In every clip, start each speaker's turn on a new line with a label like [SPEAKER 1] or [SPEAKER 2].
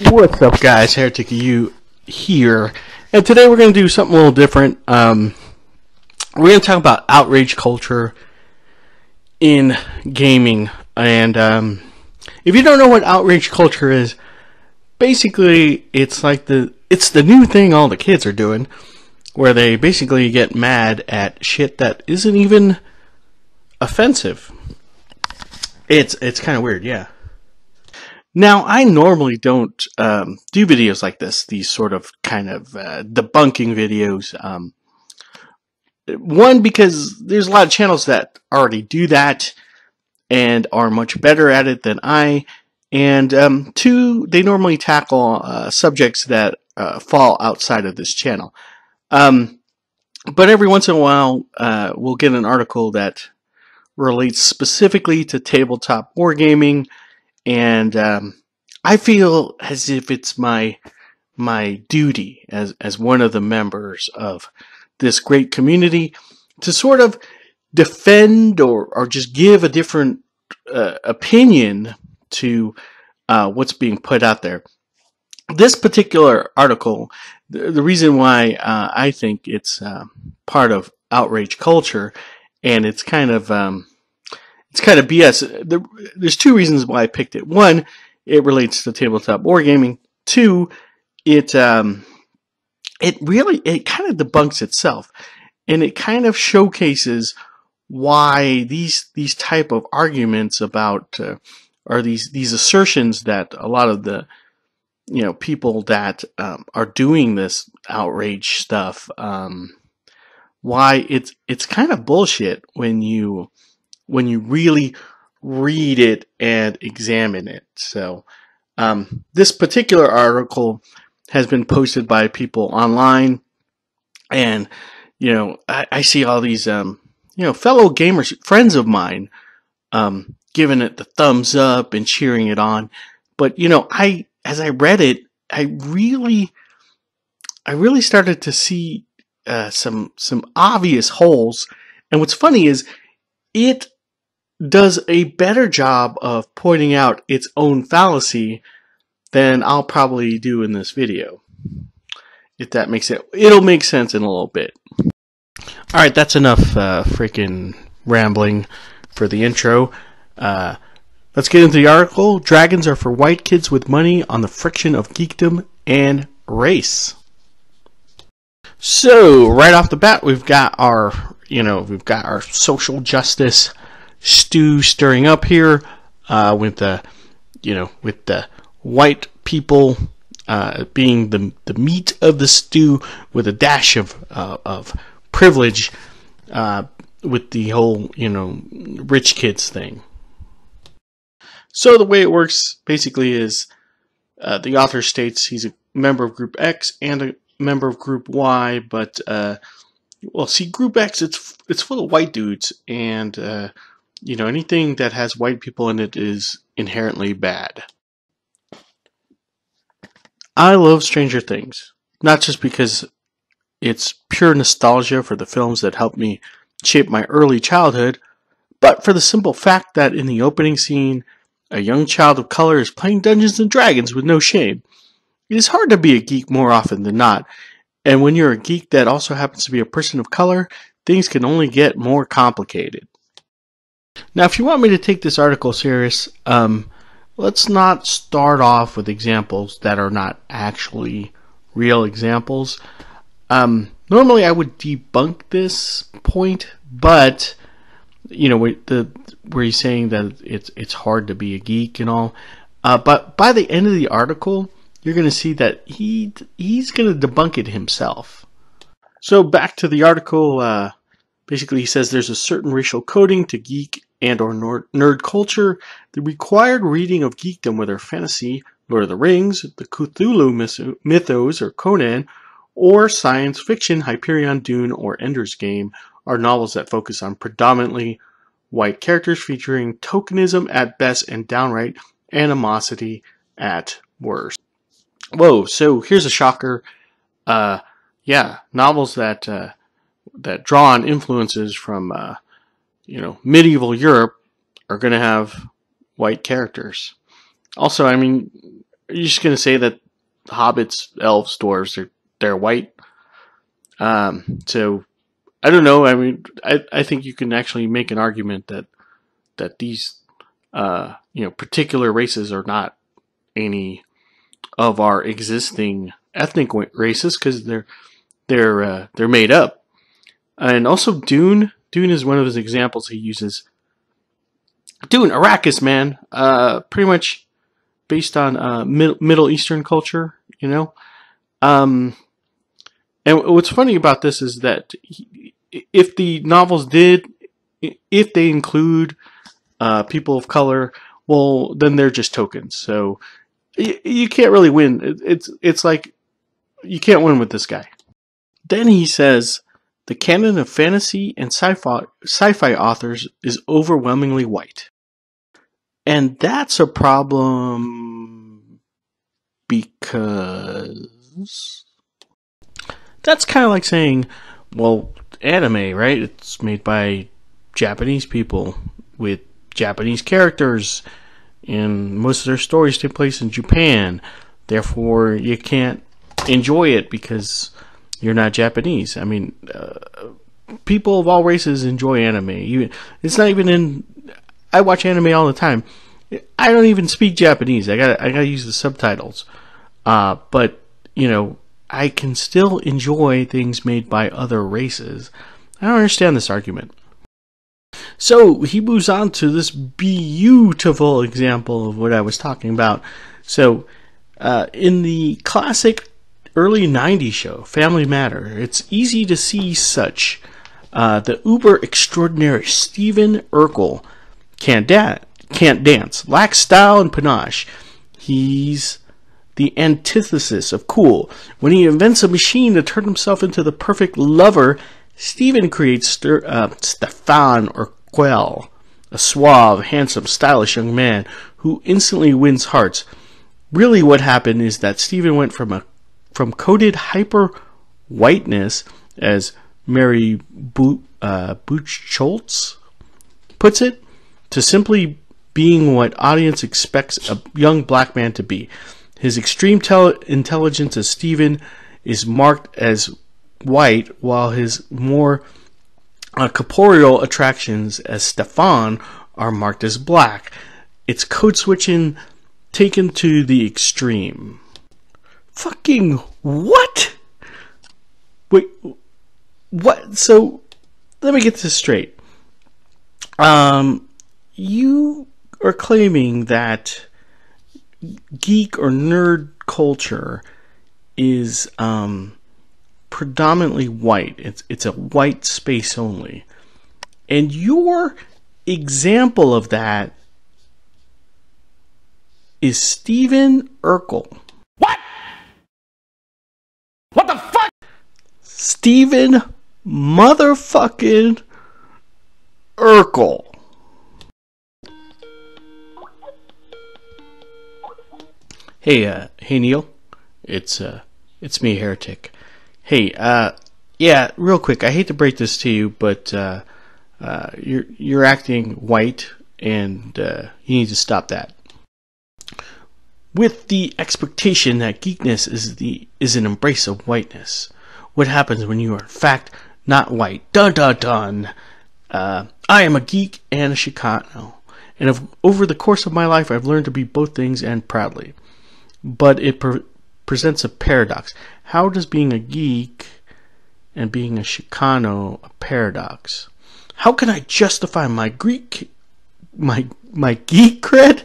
[SPEAKER 1] What's up, guys? Heretic You here, and today we're going to do something a little different. We're going to talk about outrage culture in gaming, and if you don't know what outrage culture is, basically it's the new thing all the kids are doing, where they basically get mad at shit that isn't even offensive. It's kind of weird, yeah. Now, I normally don't do videos like this, these sort of kind of debunking videos. One, because there's a lot of channels that already do that and are much better at it than I. And two, they normally tackle subjects that fall outside of this channel. But every once in a while, we'll get an article that relates specifically to tabletop wargaming. And I feel as if it's my duty as one of the members of this great community to sort of defend or just give a different opinion to what's being put out there. This particular article, the reason why I think it's part of outrage culture, and it's kind of BS. There's two reasons why I picked it. One, it relates to tabletop wargaming. Two, it kind of debunks itself, and it kind of showcases why these type of arguments about or these assertions that a lot of the people that are doing this outrage stuff, why it's kind of bullshit when you really read it and examine it. So this particular article has been posted by people online, and I see all these fellow gamers, friends of mine, giving it the thumbs up and cheering it on. But as I read it, I really started to see some obvious holes. And what's funny is it does a better job of pointing out its own fallacy than I'll probably do in this video. If that makes it, it'll make sense in a little bit. Alright, that's enough freaking rambling for the intro. Let's get into the article. Dragons are for white kids with money on the friction of geekdom and race. So, right off the bat, we've got our social justice stew stirring up here, with the white people being the meat of the stew, with a dash of privilege, with the whole rich kids thing. So the way it works basically is the author states he's a member of Group X and a member of Group Y, but see, Group X, it's full of white dudes, and anything that has white people in it is inherently bad. I love Stranger Things, not just because it's pure nostalgia for the films that helped me shape my early childhood, but for the simple fact that in the opening scene, a young child of color is playing Dungeons and Dragons with no shame. It is hard to be a geek more often than not, and when you're a geek that also happens to be a person of color, things can only get more complicated. Now, if you want me to take this article serious, let's not start off with examples that are not actually real examples. Normally I would debunk this point, but where he's saying that it's hard to be a geek and all, but by the end of the article, you're going to see that he's going to debunk it himself. So back to the article. Basically, he says there's a certain racial coding to geek and or nerd culture. The required reading of geekdom, whether fantasy, Lord of the Rings, the Cthulhu mythos, or Conan, or science fiction, Hyperion, Dune, or Ender's Game, are novels that focus on predominantly white characters featuring tokenism at best and downright animosity at worst. Whoa, so here's a shocker. Novels that draw on influences from medieval Europe are going to have white characters. Also, I mean, are you just gonna say that hobbits, elves, dwarves, they're white? So I don't know. I mean, I think you can actually make an argument that these particular races are not any of our existing ethnic races because they're made up. And also Dune is one of his examples he uses. Dune, Arrakis, man, pretty much based on Middle Eastern culture, you know. And what's funny about this is that if the novels if they include people of color, well, then they're just tokens. So you can't really win. It's like you can't win with this guy. Then he says the canon of fantasy and sci-fi authors is overwhelmingly white. And that's a problem because that's kind of like saying, well, anime, right? It's made by Japanese people with Japanese characters, and most of their stories take place in Japan. Therefore, you can't enjoy it because you're not Japanese. I mean, people of all races enjoy anime. It's not even in. I watch anime all the time. I don't even speak Japanese. I gotta use the subtitles. But I can still enjoy things made by other races. I don't understand this argument. So he moves on to this beautiful example of what I was talking about. So in the classic early 90s show, Family Matter, it's easy to see such. The uber extraordinary Stephen Urkel can't dance, lacks style and panache. He's the antithesis of cool. When he invents a machine to turn himself into the perfect lover, Stephen creates Stefan Urquell, a suave, handsome, stylish young man who instantly wins hearts. Really what happened is that Stephen went from coded hyper whiteness, as Mary Buchholz puts it, to simply being what audience expects a young black man to be. His extreme intelligence as Stephen is marked as white, while his more corporeal attractions as Stefan are marked as black. It's code switching taken to the extreme. Fucking what? Wait, what? So, let me get this straight. You are claiming that geek or nerd culture is predominantly white. It's a white space only. And your example of that is Stephen Urkel.
[SPEAKER 2] What? What the fuck?
[SPEAKER 1] Stephen motherfucking Urkel. Hey Neil, it's me, Heretic. Hey, yeah, real quick, I hate to break this to you, but you're acting white, and you need to stop that. With the expectation that geekness is an embrace of whiteness. What happens when you are in fact not white? Dun dun dun. I am a geek and a Chicano, and over the course of my life, I've learned to be both things and proudly. But it presents a paradox. How does being a geek and being a Chicano a paradox? How can I justify my geek cred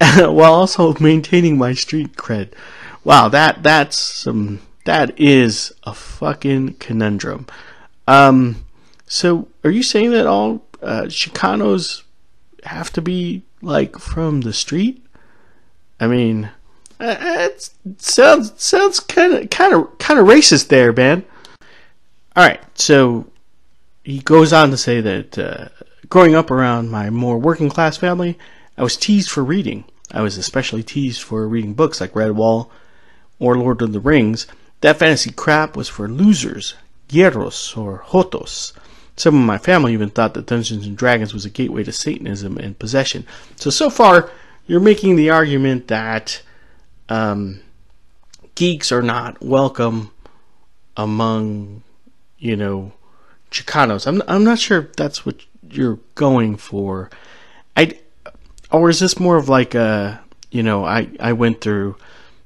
[SPEAKER 1] while also maintaining my street cred? Wow, that is a fucking conundrum. So are you saying that all Chicanos have to be like from the street? I mean, it sounds kind of racist there, man. All right, so he goes on to say that growing up around my more working class family, I was teased for reading. I was especially teased for reading books like Redwall or Lord of the Rings. That fantasy crap was for losers, guerreros or jotos. Some of my family even thought that Dungeons and Dragons was a gateway to Satanism and possession. So far, you're making the argument that geeks are not welcome among, Chicanos. I'm not sure if that's what you're going for. Or is this more of like I went through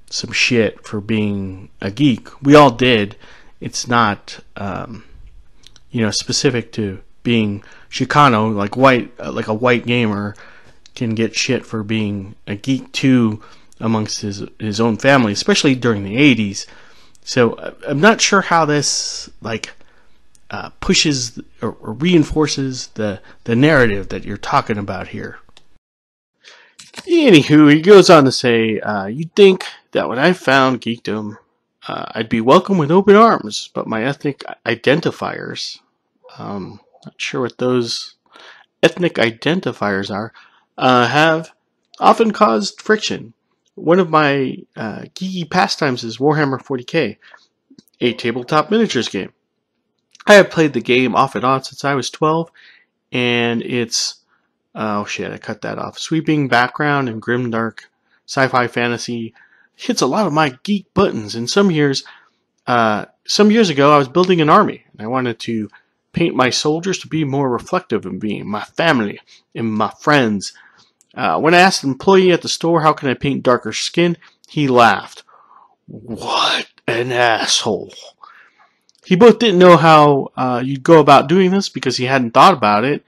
[SPEAKER 1] some shit for being a geek. We all did. It's not specific to being Chicano, like a white gamer can get shit for being a geek too amongst his own family, especially during the 80s. So I'm not sure how this pushes or reinforces the narrative that you're talking about here. Anywho, he goes on to say, you'd think that when I found geekdom, I'd be welcomed with open arms, but my ethnic identifiers, not sure what those ethnic identifiers are, have often caused friction. One of my geeky pastimes is Warhammer 40k, a tabletop miniatures game. I have played the game off and on since I was 12, and it's, oh shit, I cut that off. Sweeping background and grimdark sci-fi fantasy hits a lot of my geek buttons. And some years ago, I was building an army, and I wanted to paint my soldiers to be more reflective of me, my family, and my friends. When I asked an employee at the store, how can I paint darker skin, he laughed. What an asshole. He both didn't know how you'd go about doing this because he hadn't thought about it,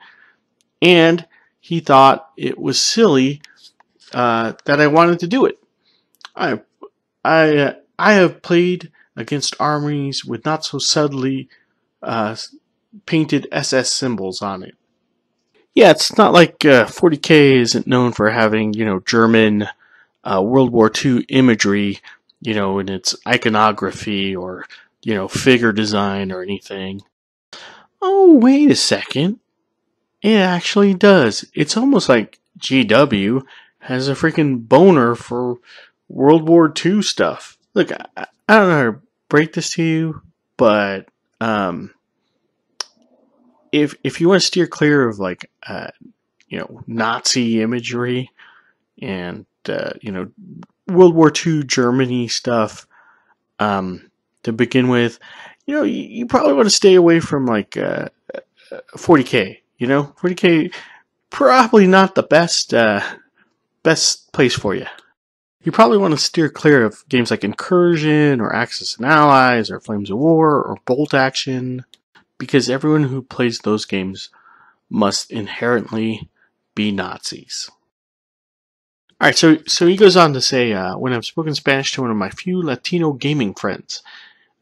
[SPEAKER 1] and he thought it was silly that I wanted to do it. I have played against armies with not so subtly painted SS symbols on it. Yeah, it's not like 40k isn't known for having, German World War II imagery, in its iconography or, figure design or anything. Oh, wait a second. It actually does. It's almost like GW has a freaking boner for World War II stuff. Look, I don't know how to break this to you, but if you want to steer clear of Nazi imagery and World War II Germany stuff to begin with, you probably want to stay away from 40k. 40k probably not the best place for you. You probably want to steer clear of games like Incursion or Axis and Allies or Flames of War or Bolt Action, because everyone who plays those games must inherently be Nazis. Alright, so he goes on to say, when I've spoken Spanish to one of my few Latino gaming friends,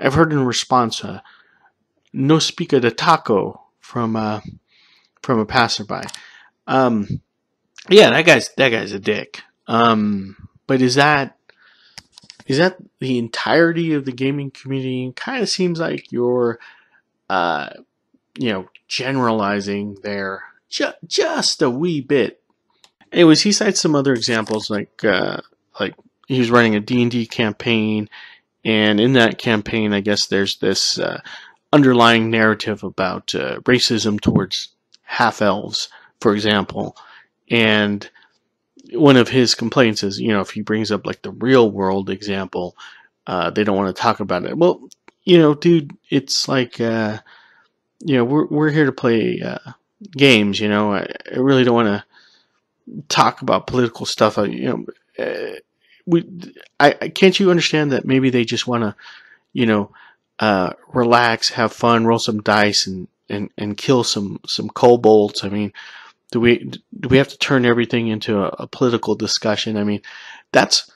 [SPEAKER 1] I've heard in response, no speak de taco from a passerby. Yeah, that guy's a dick. But is that the entirety of the gaming community? It kind of seems like you're, generalizing there just a wee bit. Anyways, he cites some other examples, like he was running a D&D campaign, and in that campaign, I guess there's this underlying narrative about racism towards half-elves, for example, and one of his complaints is, if he brings up the real world example, they don't want to talk about it. Well, dude, it's like, we're here to play games. I really don't want to talk about political stuff. Can't you understand that maybe they just want to, relax, have fun, roll some dice, and kill some kobolds? I mean, do we have to turn everything into a political discussion? I mean, that's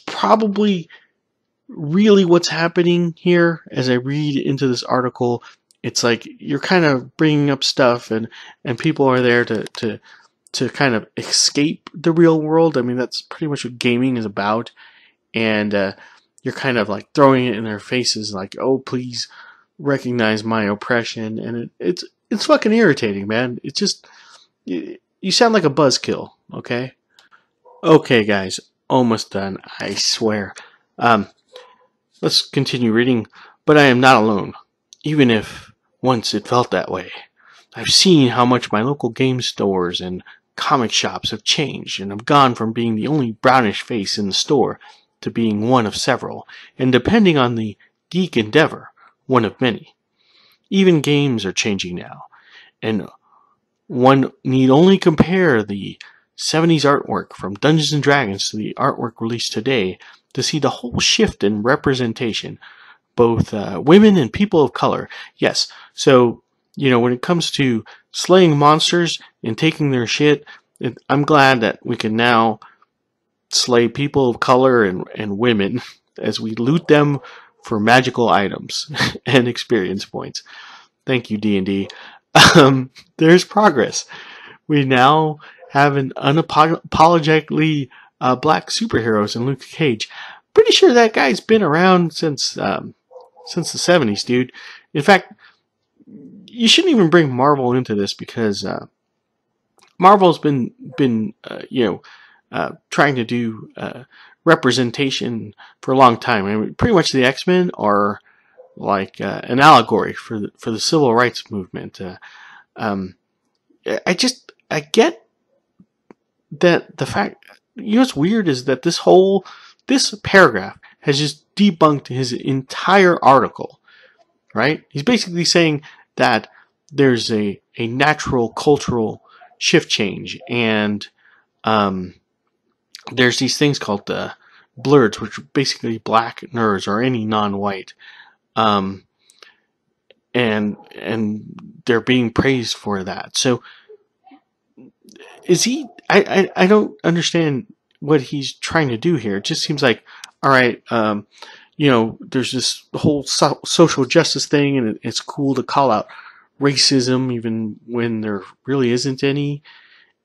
[SPEAKER 1] probably really what's happening here. As I read into this article, it's like you're kind of bringing up stuff, and people are there to kind of escape the real world. I mean, that's pretty much what gaming is about, and you're kind of throwing it in their faces, like, oh, please recognize my oppression, and it's fucking irritating, man. It's just, you sound like a buzzkill, okay? Okay, guys, almost done, I swear. Let's continue reading. But I am not alone, even if once it felt that way. I've seen how much my local game stores and comic shops have changed and have gone from being the only brownish face in the store to being one of several, and depending on the geek endeavor, one of many. Even games are changing now, and one need only compare the 70s artwork from Dungeons and Dragons to the artwork released today to see the whole shift in representation, both women and people of color. Yes, so, when it comes to slaying monsters and taking their shit, I'm glad that we can now slay people of color and women as we loot them for magical items and experience points. Thank you, D&D. There's progress. We now have an unapologetically black superheroes in Luke Cage. Pretty sure that guy's been around since the 70s, dude. In fact, you shouldn't even bring Marvel into this because Marvel's been trying to do representation for a long time. I mean, pretty much the X-Men are like an allegory for the civil rights movement. I get that the fact, what's weird is that this paragraph has just debunked his entire article, right? He's basically saying that there's a natural cultural shift change, and there's these things called the blurs, which are basically black nerds or any non-white, and they're being praised for that. So is he? I don't understand what he's trying to do here. It just seems like, all right, there's this whole social justice thing, and it's cool to call out racism even when there really isn't any.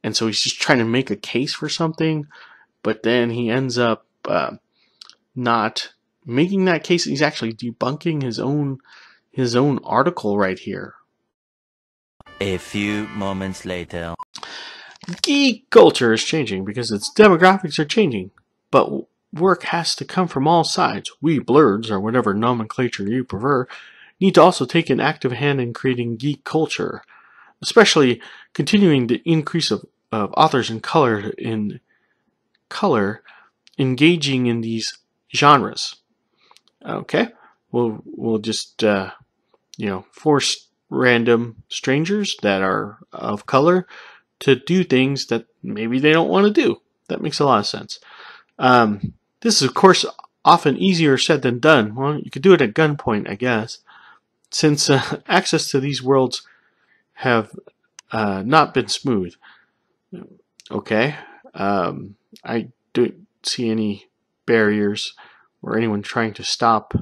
[SPEAKER 1] And so he's just trying to make a case for something, but then he ends up not making that case. He's actually debunking his own article right here.
[SPEAKER 2] A few moments later.
[SPEAKER 1] Geek culture is changing because its demographics are changing, but work has to come from all sides. We blurs, or whatever nomenclature you prefer, need to also take an active hand in creating geek culture, especially continuing the increase of authors in color engaging in these genres. Okay, we'll just force random strangers that are of color to do things that maybe they don't want to do. That makes a lot of sense. This is, of course, often easier said than done. Well, you could do it at gunpoint, I guess, since access to these worlds have not been smooth. Okay, I don't see any barriers or anyone trying to stop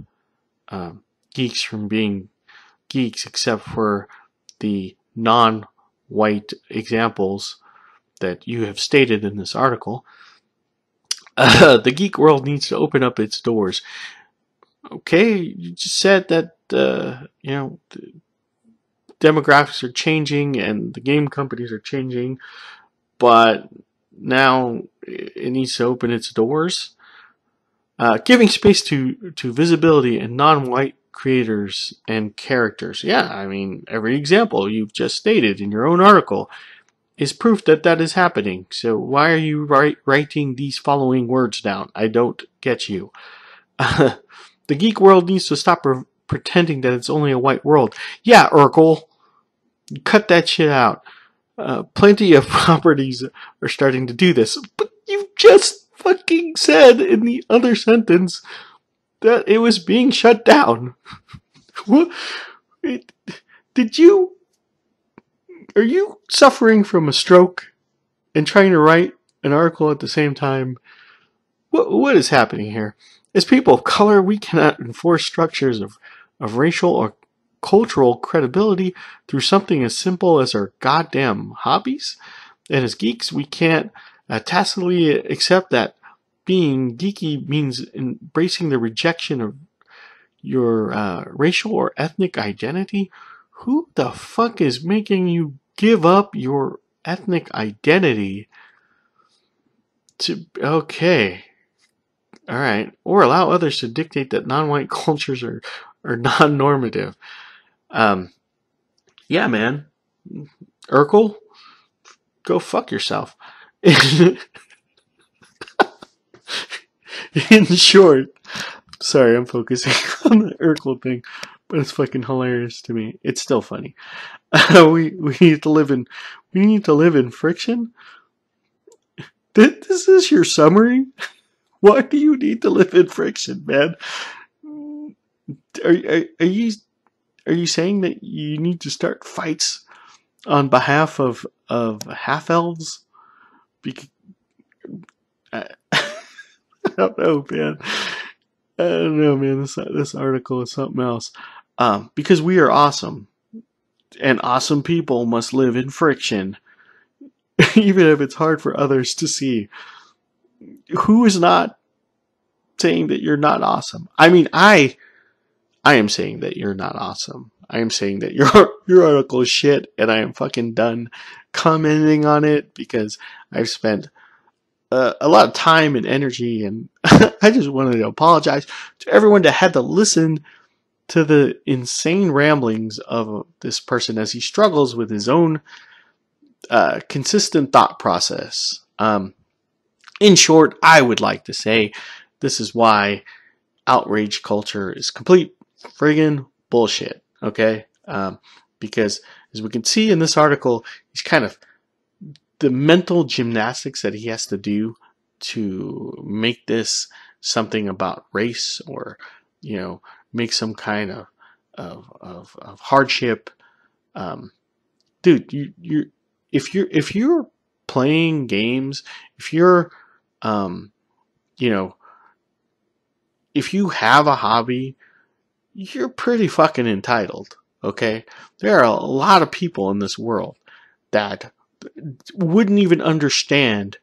[SPEAKER 1] geeks from being geeks, except for the non-white examples that you have stated in this article. The geek world needs to open up its doors. Okay, you just said that the demographics are changing and the game companies are changing, but now it needs to open its doors. Giving space to visibility and non-white creators and characters. Yeah, I mean, every example you've just stated in your own article is proof that that is happening. So why are you writing these following words down? I don't get you. The geek world needs to stop pretending that it's only a white world. Yeah, Urkel, cut that shit out. Plenty of properties are starting to do this, but you just fucking said in the other sentence that it was being shut down. What? Are you suffering from a stroke and trying to write an article at the same time? What is happening here? As people of color, we cannot enforce structures of racial or cultural credibility through something as simple as our goddamn hobbies. And as geeks, we can't tacitly accept that being geeky means embracing the rejection of your racial or ethnic identity. Who the fuck is making you give up your ethnic identity to... Okay. Alright. Or allow others to dictate that non-white cultures are non-normative. Yeah, man. Urkel, go fuck yourself. In short, sorry, I'm focusing on the Urkel thing, but it's fucking hilarious to me. It's still funny. We need to live in friction. This is your summary. Why do you need to live in friction, man? Are you saying that you need to start fights on behalf of half elves? I don't know, man. I don't know, man. This article is something else. Because we are awesome, and awesome people must live in friction, even if it's hard for others to see. Who is not saying that you're not awesome? I mean, I am saying that you're not awesome. I am saying that your article is shit, and I am fucking done commenting on it because I've spent a lot of time and energy, and I just wanted to apologize to everyone that had to listen to the insane ramblings of this person as he struggles with his own consistent thought process. In short, I would like to say this is why outrage culture is complete friggin' bullshit, okay? Because as we can see in this article, he's kind of the mental gymnastics that he has to do to make this something about race, or make some kind of hardship. Dude, if you're playing games, if you're if you have a hobby, you're pretty fucking entitled, okay? There are a lot of people in this world that wouldn't even understand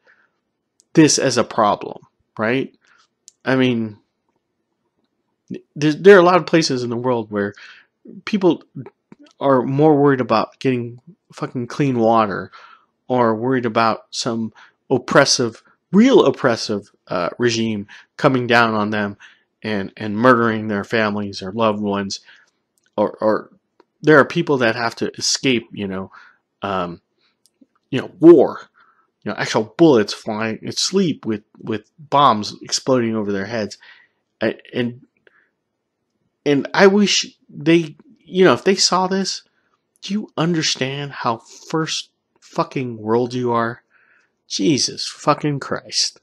[SPEAKER 1] this as a problem, right? I mean, there are a lot of places in the world where people are more worried about getting fucking clean water, or worried about some real oppressive regime coming down on them and murdering their families or loved ones, or there are people that have to escape, war, actual bullets flying, and sleep with bombs exploding over their heads, and I wish they, if they saw this, do you understand how first fucking world you are? Jesus fucking Christ.